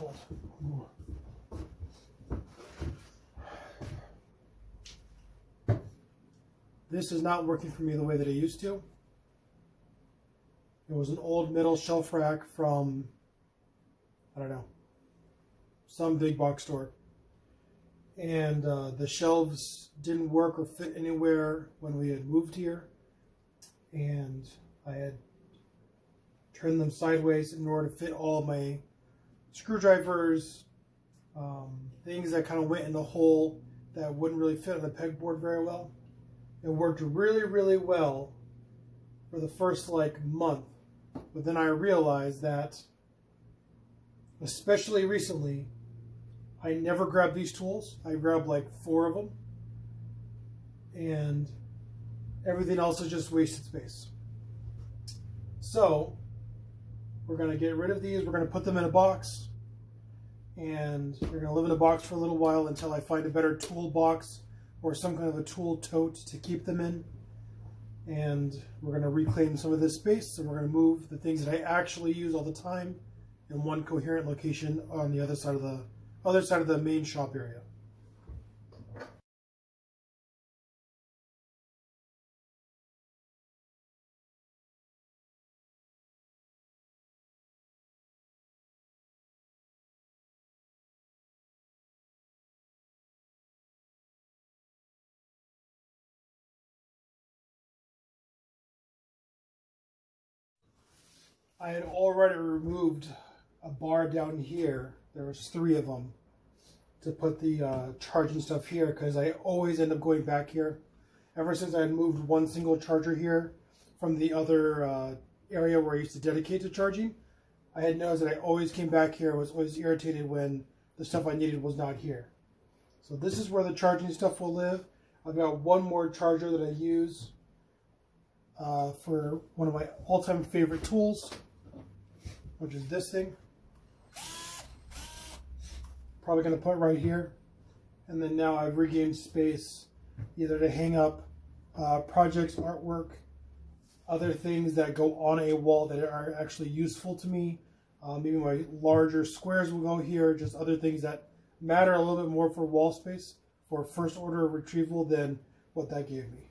cold. Ooh. This is not working for me the way that it used to. It was an old metal shelf rack from, I don't know, some big box store. And the shelves didn't work or fit anywhere when we had moved here. And I had turned them sideways in order to fit all of my screwdrivers, things that kind of went in the hole that wouldn't really fit on the pegboard very well. It worked really, really well for the first like month. But then I realized that, especially recently, I never grabbed these tools. I grabbed like 4 of them. And everything else is just wasted space. So, we're going to get rid of these. We're going to put them in a box. And they're going to live in a box for a little while until I find a better tool box or some kind of a tool tote to keep them in. And we're going to reclaim some of this space, and we're going to move the things that I actually use all the time in one coherent location on the other side of the main shop area. I had already removed a bar down here. There was 3 of them to put the charging stuff here, because I always end up going back here. Ever since I had moved one single charger here from the other area where I used to dedicate to charging, I had noticed that I always came back here. I was always irritated when the stuff I needed was not here. So this is where the charging stuff will live. I've got one more charger that I use for one of my all-time favorite tools, which is this thing. Probably going to put it right here. And then now I've regained space either to hang up projects, artwork, other things that go on a wall that are actually useful to me. Maybe my larger squares will go here, just other things that matter a little bit more for wall space for first order of retrieval than what that gave me.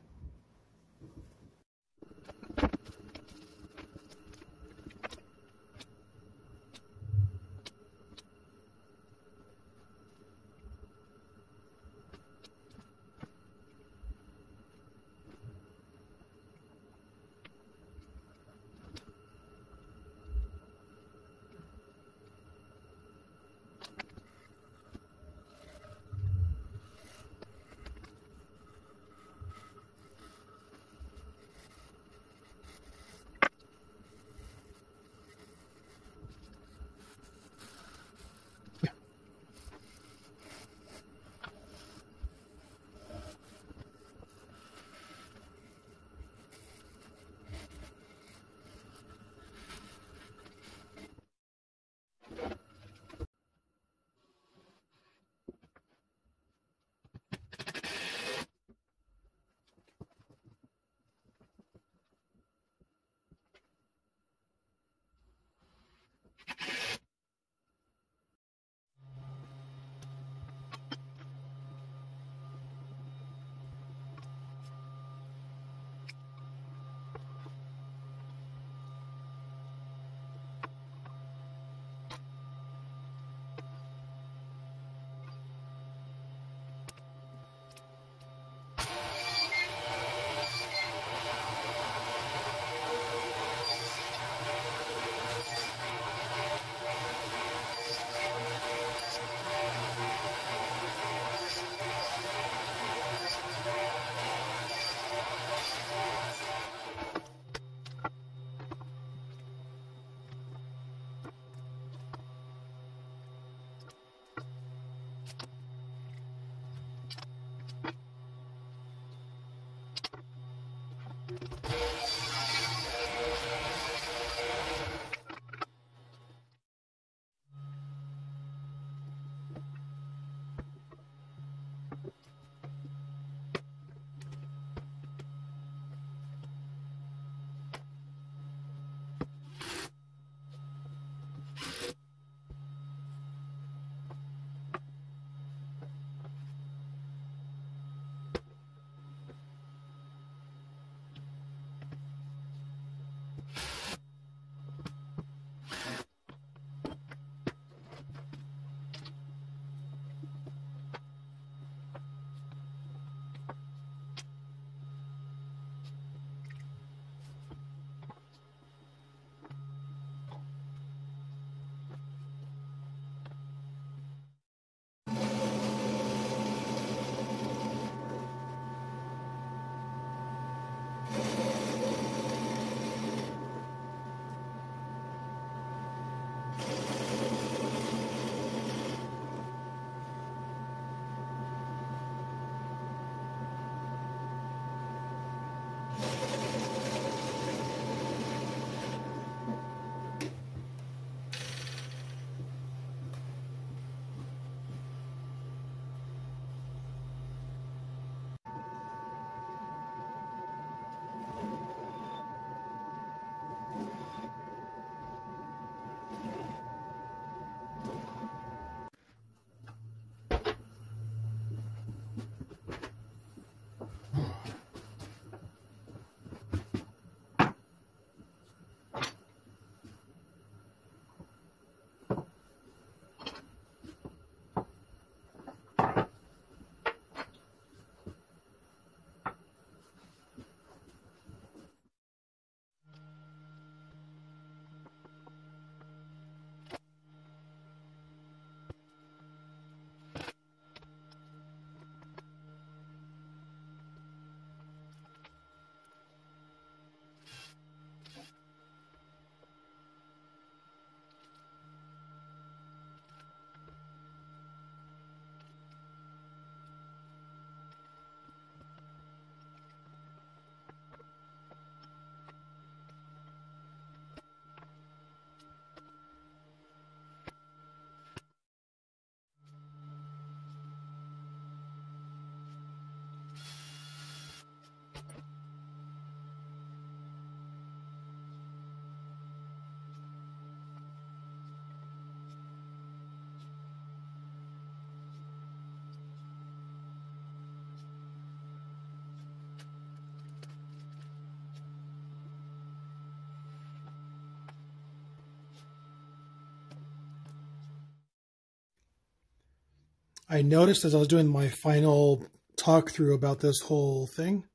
I noticed as I was doing my final talk through about this whole thing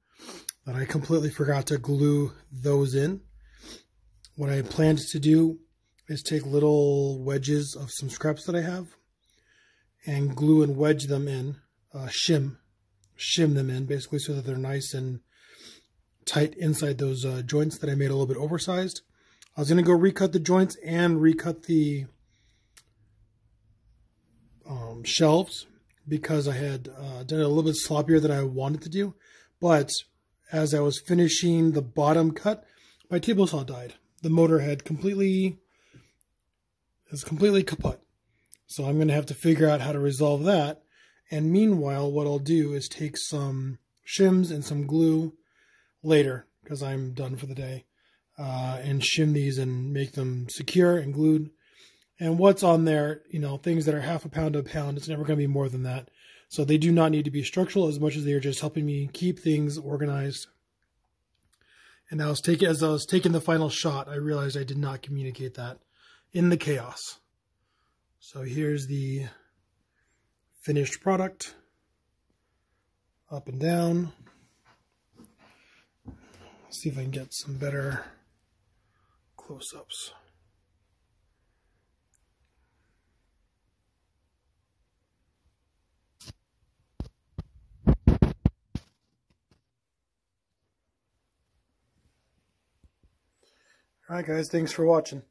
that I completely forgot to glue those in. What I planned to do is take little wedges of some scraps that I have and glue and wedge them in, shim them in basically so that they're nice and tight inside those joints that I made a little bit oversized. I was going to go recut the joints and recut the shelves because I had done it a little bit sloppier than I wanted to do. But as I was finishing the bottom cut, my table saw died. The motor is completely kaput. So I'm going to have to figure out how to resolve that. And meanwhile, what I'll do is take some shims and some glue later, because I'm done for the day, and shim these and make them secure and glued. And what's on there, you know, things that are half a pound to a pound, it's never going to be more than that. So they do not need to be structural as much as they are just helping me keep things organized. And as I was taking the final shot, I realized I did not communicate that in the chaos. So here's the finished product, up and down. Let's see if I can get some better close-ups. All right, guys, thanks for watching.